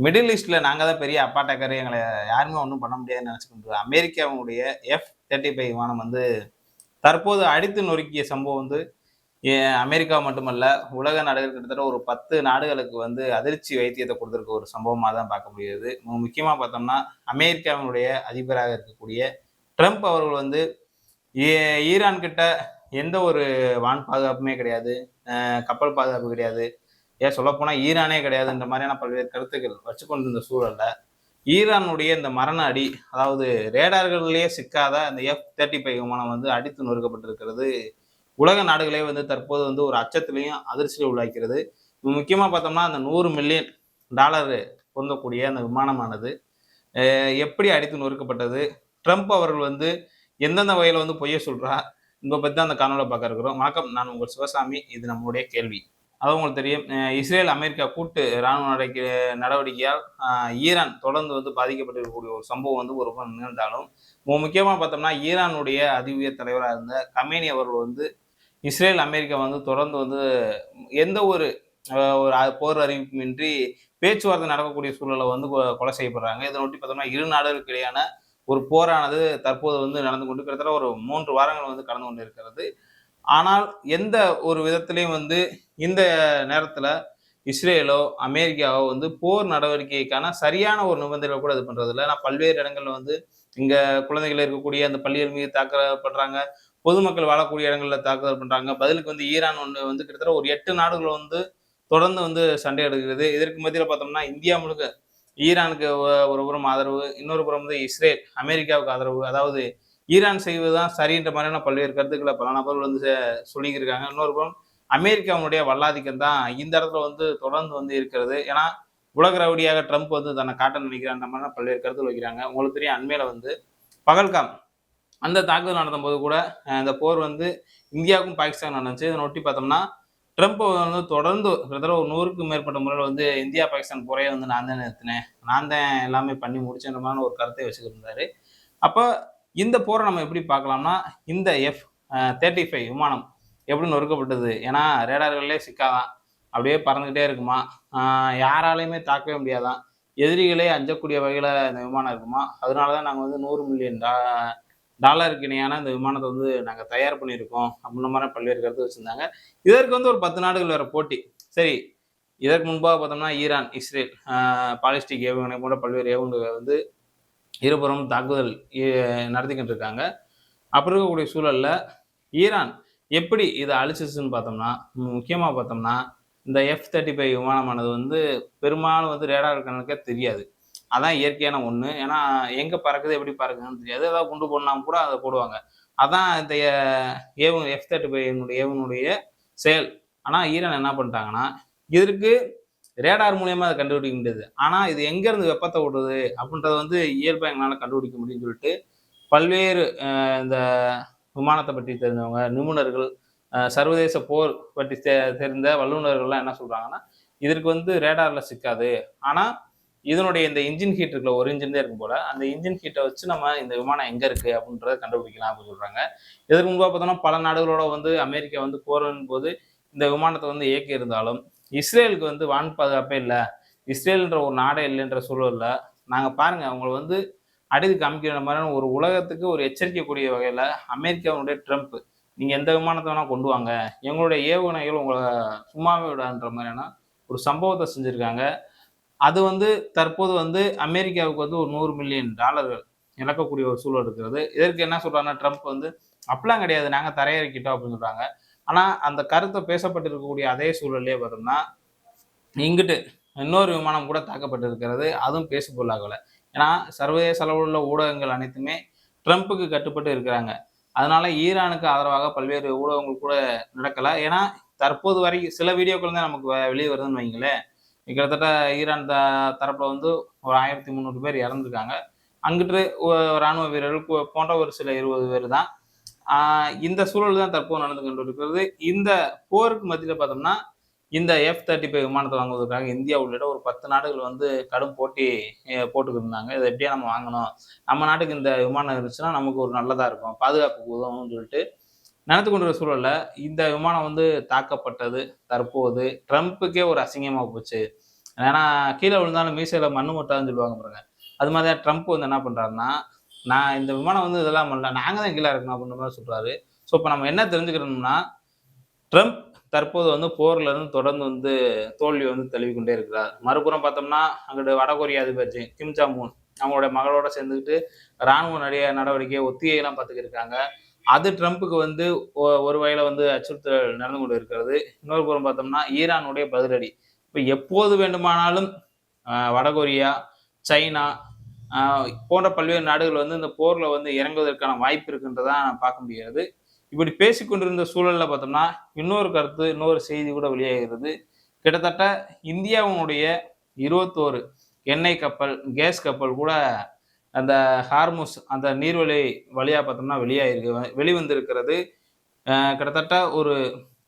Middle ஈஸ்ட்ல நாங்க தான் பெரிய அப்பாட்டக்கரு. எங்கள யாருமே ஒண்ணும் பண்ண முடியாதுன்னு நெனச்சுக்கிட்டு அமெரிக்காவுடைய F-35 விமானம் வந்து தற்போது அடித்து நொறுக்கிய சம்பவம் வந்து அமெரிக்கா மட்டுமல்ல, உலக நாடுகள் கிட்டத்தட்ட ஒரு 10 நாடுகளுக்கு வந்து அதிர்ச்சி வைத்தியத்த குடுத்திருக்க ஒரு சம்பவமா தான் பார்க்க முடியுது. முக்கியமா பார்த்தோம்னா, அமெரிக்காவினுடைய அதிபராக இருக்கக்கூடிய ட்ரம்ப் அவர்கள் வந்து ஈ ஈரான் கிட்ட எந்த ஒரு வான் பாதுகாப்புமே கிடையாது. கப்பல் பாதுகாப்பு கிடையாது. ஏன் சொல்லப்போனா ஈரானே கிடையாதுன்ற மாரியான பல்வேறு கருத்துக்கள் வச்சு கொண்டிருந்த சூழல்ல, ஈரானுடைய இந்த மரண அடி, அதாவது ரேடார்கள்லயே சிக்காத அந்த F-35 விமானம் வந்து அடித்து நொறுக்கப்பட்டிருக்கிறது. உலக நாடுகளே வந்து தற்போது வந்து ஒரு அச்சத்திலையும், அதிர்ச்சியிலும் உள்ளாக்கிறது. முக்கியமா பார்த்தோம்னா, அந்த $100 மில்லியன் பொருந்தக்கூடிய அந்த விமானமானது எப்படி அடித்து நொறுக்கப்பட்டது? ட்ரம்ப் அவர்கள் வந்து எந்தெந்த வகையில வந்து பொய்ய சொல்றார்? இத பத்தி தான் அந்த காணொளியில பார்க்க இருக்கிறோம். வணக்கம். நான் உங்கள் சிவசாமி. இது நம்முடைய கேள்வி. அது உங்களுக்கு தெரியும். இஸ்ரேல், அமெரிக்கா கூட்டு ராணுவ நடவடிக்கையால் ஈரான் தொடர்ந்து வந்து பாதிக்கப்பட்டிருக்கக்கூடிய ஒரு சம்பவம் வந்து ஒரு புறம் நிகழ்ந்தாலும், முக்கியமா பார்த்தோம்னா, ஈரானுடைய அதி உயர் தலைவரா இருந்த கமேனி அவர்கள் வந்து இஸ்ரேல், அமெரிக்கா வந்து தொடர்ந்து வந்து எந்த ஒரு ஒரு போர் அறிவிப்புமின்றி பேச்சுவார்த்தை நடக்கக்கூடிய சூழல்ல வந்து கொலை செய்யப்படுறாங்க. இதனொட்டி பார்த்தோம்னா, இரு நாடுகளுக்கு இடையான ஒரு போரானது தற்போது வந்து நடந்து கொண்டு கிட்டத்தட்ட ஒரு 3 வாரங்கள் வந்து கடந்து கொண்டு இருக்கிறது. ஆனால் எந்த ஒரு விதத்திலயும் வந்து இந்த நேரத்துல இஸ்ரேலோ, அமெரிக்காவோ வந்து போர் நடவடிக்கைக்கான சரியான ஒரு நிபந்தனைகள கூட இது பண்றதில்ல. ஏன்னா பல்வேறு இடங்கள்ல வந்து இங்க குழந்தைகள் இருக்கக்கூடிய அந்த பள்ளிகள் மீது தாக்கப்படுறாங்க. பொதுமக்கள் வாழக்கூடிய இடங்கள்ல தாக்குதல் பண்றாங்க. பதிலுக்கு வந்து ஈரான் ஒண்ணு வந்து கிட்டத்தட்ட ஒரு 8 நாடுகள் வந்து தொடர்ந்து வந்து சண்டையிடுகிறது. இதற்கு மத்தியில பார்த்தோம்னா, இந்தியா முழுக்க ஈரானுக்கு ஒரு புறம் ஆதரவு, இன்னொரு புறம் வந்து இஸ்ரேல், அமெரிக்காவுக்கு ஆதரவு. அதாவது ஈரான் செய்வது தான் சரின்ற மாதிரியான பல்வேறு கருத்துக்கள பல நபர்கள் வந்து சொல்லிக்கிட்டு இருக்காங்க. இன்னொரு புறம் அமெரிக்காவினுடைய வல்லாதிக்கம் தான் இந்த இடத்துல வந்து தொடர்ந்து வந்து இருக்கிறது. ஏன்னா, உலக ரவுடியாக ட்ரம்ப் வந்து தன்னை காட்ட நினைக்கிறான்ற மாதிரிலாம் பல்வேறு கருத்துக்கள் வைக்கிறாங்க. உங்களுக்கு தெரியும் அண்மையில வந்து பகல்காம் அந்த தாக்குதல் நடந்தபோது கூட இந்த போர் வந்து இந்தியாவுக்கும் பாகிஸ்தான் நடந்துச்சு. இதனை ஒட்டி பார்த்தோம்னா, ட்ரம்ப் வந்து தொடர்ந்து கிட்டத்தட்ட ஒரு 100க்கும் மேற்பட்ட முறையில வந்து இந்தியா, பாகிஸ்தான் போரையே வந்து நான் தான் நிறுத்தினேன். நான் தான் எல்லாமே பண்ணி முடிச்சேன்ற மாதிரியான ஒரு கருத்தை வச்சுக்கிட்டு இருந்தாரு. அப்ப இந்த போரை நம்ம எப்படி பார்க்கலாம்னா, இந்த F-35 விமானம் எப்படி நொறுக்கப்பட்டது? ஏன்னா ரேடார்கள்லயே சிக்காதாம். அப்படியே பறந்துகிட்டே இருக்குமா. யாராலையுமே தாக்கவே முடியாதாம். எதிரிகளே அஞ்சக்கூடிய வகையில இந்த விமானம் இருக்குமா. அதனால தான் நாங்க வந்து $100 மில்லியன் இணையான இந்த விமானத்த வந்து நாங்க தயார் பண்ணியிருக்கோம். அப்படின்ற மாரி பல்வேறு கருத்து வச்சிருந்தாங்க. இதற்கு வந்து ஒரு 10 நாடுகள் வேற போட்டி. சரி, இதற்கு முன்பாக பார்த்தோம்னா ஈரான், இஸ்ரேல் பாலிஸ்டிக் ஏவுகணை போன்ற பல்வேறு ஏவுகணைகளை வந்து இருபுறமும் தாக்குதல் நடத்திக்கிட்டு இருக்காங்க. அப்படி இருக்கக்கூடிய சூழல்ல ஈரான் எப்படி இத அழிச்சிச்சுன்னு பார்த்தோம்னா, முக்கியமா பார்த்தோம்னா, இந்த F-35 விமானமானது வந்து பெரும்பாலும் வந்து ரேடார் கண்ணுக்கே தெரியாது. அதான் இயற்கையான ஒண்ணு. ஏன்னா, எங்க பறக்குது, எப்படி பறக்குதுன்னு தெரியாது. ஏதாவது குண்டு போடனா கூட அத போடுவாங்க. அதான் இந்த F-35 ஏவுகணையுடைய செயல். ஆனா, ஈரான் என்ன பண்ணிட்டாங்கன்னா, இதற்கு ரேடார் மூலியமா அத கண்டுபிடிக்க முடியாது. ஆனா, இது எங்கேருந்து வெப்பத்த விடுது அப்படின்றத வந்து இயல்பா எங்களால கண்டுபிடிக்க முடியும்னு சொல்லிட்டு, பல்வேறு இந்த விமானத்த பற்றி தெரிஞ்சவங்க, நிபுணர்கள், சர்வதேச போர் பற்றி தெரிந்த வல்லுநர்கள்லாம் என்ன சொல்றாங்கன்னா, இதற்கு வந்து ரேடார்ல சிக்காது. ஆனா, இதனுடைய இந்த இன்ஜின் ஹீட் இருக்குல்ல, ஒரு இன்ஜின் தான் இருக்கும் போல. அந்த இன்ஜின் ஹீட்ட வச்சு நம்ம இந்த விமானம் எங்க இருக்கு அப்படின்றத கண்டுபிடிக்கலாம் அப்படின்னு சொல்றாங்க. இதற்கு முன்பா பார்த்தோம்னா, பல நாடுகளோட வந்து அமெரிக்கா வந்து போரின் போது இந்த விமானத்த வந்து இயக்கி இருந்தாலும், இஸ்ரேலுக்கு வந்து வான் பாதுகாப்பே இல்ல. இஸ்ரேல்ன்ற ஒரு நாடே இல்லைன்ற சூழல்ல, நாங்க பாருங்க அவங்கள வந்து அடித்து காமிக்கிற மாதிரியான ஒரு உலகத்துக்கு ஒரு எச்சரிக்கக்கூடிய வகையில அமெரிக்காவுடைய ட்ரம்ப், நீங்க எந்த விமானத்த வேணா கொண்டு வாங்க. எங்களுடைய ஏவுகணைகள் உங்கள சும்மாவே விடாதுன்ற மாதிரியான ஒரு சம்பவத்த செஞ்சிருக்காங்க. அது வந்து தற்போது வந்து அமெரிக்காவுக்கு வந்து ஒரு $100 மில்லியன் இழக்கக்கூடிய ஒரு சூழல் இருக்கிறது. இதற்கு என்ன சொல்றாங்கன்னா, ட்ரம்ப் வந்து அப்படிலாம் கிடையாது. நாங்க தரையிறக்கிட்டோம் அப்படின்னு சொல்றாங்க. ஆனா, அந்த கருத்து பேசப்பட்டிருக்கக்கூடிய அதே சூழல்லயே வரும்னா, இங்கிட்டு இன்னொரு விமானம் கூட தாக்கப்பட்டிருக்கிறது. அதுவும் பேசுபொருளாகல. ஏன்னா, சர்வதேச அளவில் உள்ள ஊடகங்கள் அனைத்துமே ட்ரம்ப்புக்கு கட்டுப்பட்டு இருக்கிறாங்க. அதனால ஈரானுக்கு ஆதரவாக பல்வேறு ஊடகங்கள் கூட நடக்கல. ஏன்னா, தற்போது வரை சில வீடியோக்கள் தான் நமக்கு வெளிய வருதுன்னு வைங்களேன். கிட்டத்தட்ட ஈரான் தரப்புல வந்து ஒரு 1300 பேர் இறந்திருக்காங்க. அங்கிட்டு ராணுவ வீரர்கள் போன்ற ஒரு சில 20 பேர் தான். இந்த சூழல் தான் தற்போது நடந்து கொண்டிருக்கிறது. இந்த போருக்கு மத்தியில பார்த்தோம்னா, இந்த F-35 விமானத்த வாங்குவதற்காக இந்தியா உள்ளிட்ட ஒரு 10 நாடுகள் வந்து கடும் போட்டி போட்டுக்கிட்டு இருந்தாங்க. இத எப்படியா நம்ம வாங்கணும். நம்ம நாட்டுக்கு இந்த விமானம் இருந்துச்சுன்னா, நமக்கு ஒரு நல்லதா இருக்கும். பாதுகாப்புக்கு உதவும்னு சொல்லிட்டு நடந்து கொண்டிருக்கிற சூழல்ல, இந்த விமானம் வந்து தாக்கப்பட்டது தற்போது ட்ரம்ப்புக்கே ஒரு அசிங்கமா போச்சு. ஏன்னா கீழே விழுந்தாலும் மீசையில மண்ணு மொட்டாதுன்னு சொல்லுவாங்க பாருங்க. அது மாதிரி தான் ட்ரம்ப் வந்து என்ன பண்றாருன்னா, நான் இந்த விமானம் வந்து இதெல்லாம் பண்ணல. நாங்க தான் கீழ இறக்கணும் அப்படின்ற மாரி சொல்றாரு. ஸோ இப்ப நம்ம என்ன தெரிஞ்சுக்கிறோம்னா, ட்ரம்ப் தற்போது வந்து போர்ல இருந்து தொடர்ந்து வந்து தோல்வி வந்து தழுவிக் கொண்டே இருக்கிறார். மறுபுறம் பார்த்தோம்னா, அங்கிட்டு வடகொரிய அதிபர் கிம் ஜாங் உன் அவங்களுடைய மகளோட சேர்ந்துக்கிட்டு ராணுவ நடவடிக்கை ஒத்திகைலாம் பார்த்துக்கிட்டு இருக்காங்க. அது ட்ரம்புக்கு வந்து ஒரு வகையில வந்து அச்சுறுத்தல் நடந்து கொண்டு இருக்கிறது. இன்னொரு புறம் பார்த்தோம்னா, ஈரானுடைய பதிலடி. இப்ப எப்போது வேண்டுமானாலும் வடகொரியா, சைனா போன்ற பல்வேறு நாடுகள் வந்து இந்த போர்ல வந்து இறங்குவதற்கான வாய்ப்பு இருக்குன்றத பார்க்க முடிகிறது. இப்படி பேசிக்கொண்டிருந்த சூழல்ல பார்த்தோம்னா, இன்னொரு கருத்து, இன்னொரு செய்தி கூட வெளியாகிறது. கிட்டத்தட்ட இந்தியாவினுடைய 21 எண்ணெய் கப்பல், கேஸ் கப்பல் கூட அந்த ஹார்முஸ் அந்த நீர்வழி வழியா பார்த்தோம்னா வெளிவந்திருக்கிறது. கிட்டத்தட்ட ஒரு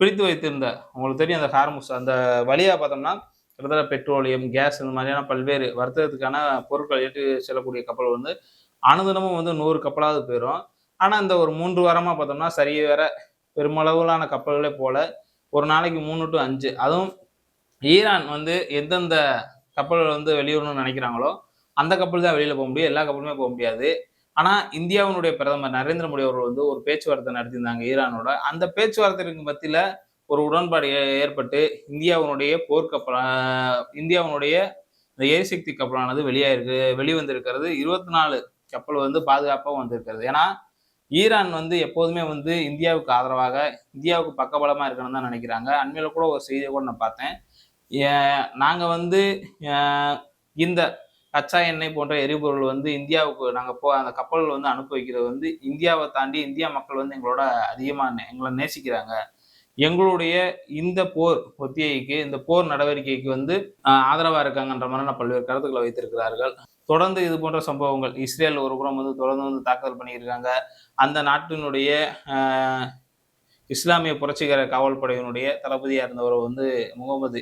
பிடித்து வைத்திருந்த உங்களுக்கு தெரியும் அந்த ஹார்முஸ் அந்த வழியா பார்த்தோம்னா, கிட்டத்தட்ட பெட்ரோலியம், கேஸ் இந்த மாதிரியான பல்வேறு வர்த்தகத்துக்கான பொருட்கள் ஏற்றி செல்லக்கூடிய கப்பல் வந்து அனுதினமும் வந்து 100 கப்பலாவது போயிரும். ஆனா, இந்த ஒரு 3 வாரமா பார்த்தோம்னா, சரிவர பெருமளவிலான கப்பல்களே போல. ஒரு நாளைக்கு 3 டூ 5 அதுவும் ஈரான் வந்து எந்தெந்த கப்பல்கள் வந்து வெளியிடணும்னு நினைக்கிறாங்களோ, அந்த கப்பல் தான் வெளியில போக முடியும். எல்லா கப்பலுமே போக முடியாது. ஆனா, இந்தியாவினுடைய பிரதமர் நரேந்திர மோடி அவர்கள் வந்து ஒரு பேச்சுவார்த்தை நடத்தியிருந்தாங்க ஈரானோட. அந்த பேச்சுவார்த்தைக்கு மத்தியில ஒரு உடன்பாடு ஏற்பட்டு இந்தியாவினுடைய போர்க்கப்பல் இந்தியாவினுடைய இந்த எரிசக்தி கப்பலானது வெளிவந்திருக்கிறது. 24 கப்பல் வந்து பாதுகாப்பா வந்திருக்கிறது. ஏன்னா, ஈரான் வந்து எப்போதுமே வந்து இந்தியாவுக்கு ஆதரவாக, இந்தியாவுக்கு பக்கபலமா இருக்கணும்னு தான் நினைக்கிறாங்க. அண்மையில கூட ஒரு செய்திய கூட நான் பார்த்தேன். நாங்க வந்து அ இந்த கச்சா எண்ணெய் போன்ற எரிபொருள் வந்து இந்தியாவுக்கு நாங்க அந்த கப்பல் வந்து அனுப்பி வைக்கிறது வந்து இந்தியாவ தாண்டி இந்தியா மக்கள் வந்து எங்களோட அதிகமா எங்கள நேசிக்கிறாங்க. எங்களுடைய இந்த போர் ஒத்திகைக்கு, இந்த போர் நடவடிக்கைக்கு வந்து ஆதரவா இருக்காங்கன்ற மாதிரியான பல்வேறு கருத்துக்களை வைத்திருக்கிறார்கள். தொடர்ந்து இது போன்ற சம்பவங்கள் இஸ்ரேல் ஒரு புறம் வந்து தொடர்ந்து வந்து தாக்குதல் பண்ணியிருக்காங்க. அந்த நாட்டினுடைய அ இஸ்லாமிய புரட்சிகர காவல் படையினுடைய தளபதியா இருந்தவர் வந்து முகமது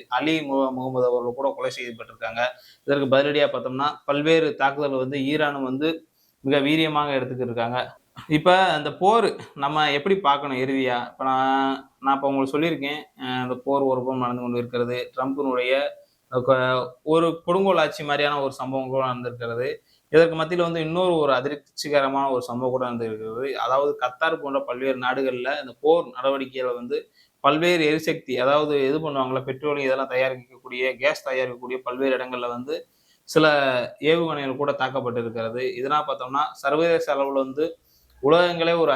அவர்கள் கூட கொலை செய்யப்பட்டிருக்காங்க. இதற்கு பதிலடியா பார்த்தோம்னா, பல்வேறு தாக்குதல் வந்து ஈரானும் வந்து மிக வீரியமாக எடுத்துக்கிட்டு இருக்காங்க. இப்ப அந்த போர் நம்ம எப்படி பார்க்கணும் இறுதியா? இப்ப நான் இப்ப உங்களுக்கு சொல்லியிருக்கேன். இந்த போர் ஒரு புறம் நடந்து கொண்டு இருக்கிறது. ட்ரம்பினுடைய க ஒரு கொடுங்கோல் ஆட்சி மாரியான ஒரு சம்பவம் கூட நடந்திருக்கிறது. இதற்கு மத்தியில வந்து இன்னொரு ஒரு அதிர்ச்சிகரமான ஒரு சம்பவம் கூட நடந்திருக்கிறது. அதாவது கத்தார் போன்ற பல்வேறு நாடுகள்ல இந்த போர் நடவடிக்கையில வந்து பல்வேறு எரிசக்தி அதாவது இது பண்ணுவாங்கல்ல பெட்ரோலியம் இதெல்லாம் தயாரிக்கக்கூடிய, கேஸ் தயாரிக்கக்கூடிய பல்வேறு இடங்கள்ல வந்து சில ஏவுகணைகள் கூட தாக்கப்பட்டிருக்கிறது. இதனால் பார்த்தோம்னா, சர்வதேச அளவுல வந்து உலகங்களே ஒரு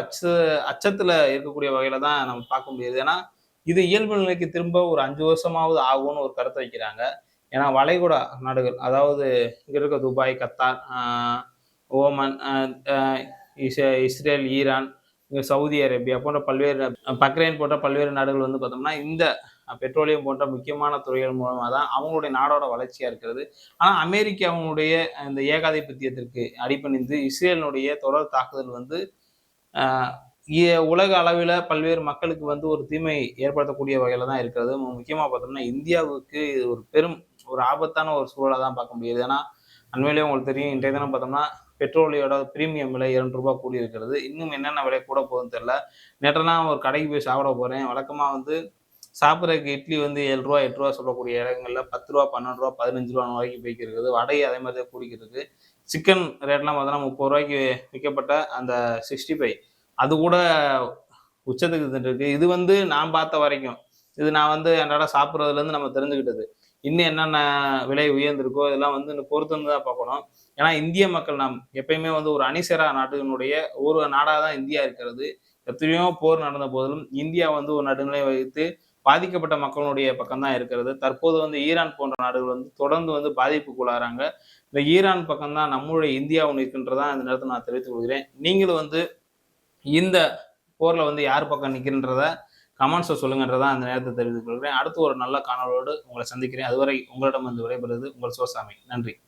அச்சத்துல இருக்கக்கூடிய வகையில தான் நம்ம பார்க்க முடியுது. ஏன்னா, இது இயல்பு நிலைக்கு திரும்ப ஒரு 5 வருஷமாவது ஆகும்னு ஒரு கருத்த வைக்கிறாங்க. ஏன்னா, வளைகுடா நாடுகள் அதாவது இங்க இருக்க Dubai, Qatar, Oman, a a is Israel, Iran, Saudi Arabia போன்ற பல்வேறு பக்ரைன் போன்ற பல்வேறு நாடுகள் வந்து பார்த்தோம்னா, இந்த பெட்ரோலியம் போன்ற முக்கியமான துறைகள் மூலமா தான் அவங்களுடைய நாடோட வளர்ச்சியா இருக்கிறது. ஆனா, அமெரிக்காவினுடைய இந்த ஏகாதிபத்தியத்திற்கு அடிபணிந்து இஸ்ரேலினுடைய தொடர் தாக்குதல் வந்து அ உலக அளவில பல்வேறு மக்களுக்கு வந்து ஒரு தீமை ஏற்படுத்தக்கூடிய வகையில தான் இருக்கிறது. முக்கியமா பார்த்தோம்னா, இந்தியாவுக்கு இது ஒரு பெரும் ஒரு ஆபத்தான ஒரு சூழலா தான் பார்க்க முடியுது. ஏன்னா, அண்மையிலேயே உங்களுக்கு தெரியும் இன்றைய தினம் பார்த்தோம்னா, பெட்ரோலியோட பிரீமியம் விலை ரூ. 2 கூடியிருக்கிறது. இன்னும் என்னென்ன விலை கூட போகுதுன்னு தெரியல. நேற்றெல்லாம் ஒரு கடைக்கு போய் சாப்பிட போறேன். வழக்கமா வந்து சாப்பிடுறதுக்கு இட்லி வந்து ரூ. 7 ரூ. 8 சொல்லக்கூடிய இடங்கள்ல ரூ. 10 ரூ. 12 ரூ. 15 வரைக்கும் போய்க்கிட்டு இருக்குது. வடை அதே மாதிரி தான் கூடிக்கிட்டு இருக்கு. சிக்கன் ரேட்லாம் பார்த்தோம்னா ரூ. 30 விக்கப்பட்ட அந்த 65 அது கூட உச்சத்துக்கு இருக்கு. இது வந்து நான் பார்த்த வரைக்கும். இது நான் வந்து அன்றாடம் சாப்பிடுறதுலேருந்து நம்ம தெரிஞ்சுக்கிட்டது. இன்னும் என்னென்ன விலை உயர்ந்திருக்கோ இதெல்லாம் வந்து இன்னும் பொறுத்திருந்து தான் பார்க்கணும். ஏன்னா இந்திய மக்கள் நாம் எப்பயுமே வந்து ஒரு அணிசேரா நாட்டினுடைய ஒரு நாடா தான் இந்தியா இருக்கிறது. எத்தனையோ போர் நடந்த போதிலும் இந்தியா வந்து ஒரு நடுநிலை வகித்து பாதிக்கப்பட்ட மக்களுடைய பக்கம் தான் இருக்கிறது. தற்போது வந்து ஈரான் போன்ற நாடுகள் வந்து தொடர்ந்து வந்து பாதிப்புக்குள்ளாறாங்க. இந்த ஈரான் பக்கம் தான் நம்மளுடைய இந்தியாவும் இருக்கின்றதா இந்த நேரத்தில் நான் தெரிவித்துக் கொள்கிறேன். நீங்களும் வந்து இந்த போர்ல வந்து யார் பக்கம் நிற்கின்றத கமெண்ட்ஸ்ல சொல்லுங்கன்றதான் அந்த நேரத்தை தெரிவித்துக் கொள்கிறேன். அடுத்து ஒரு நல்ல காணொளியோடு உங்களை சந்திக்கிறேன். அதுவரை உங்களிடம் வந்து விடைபெறுவது உங்கள் சிவசாமி. நன்றி.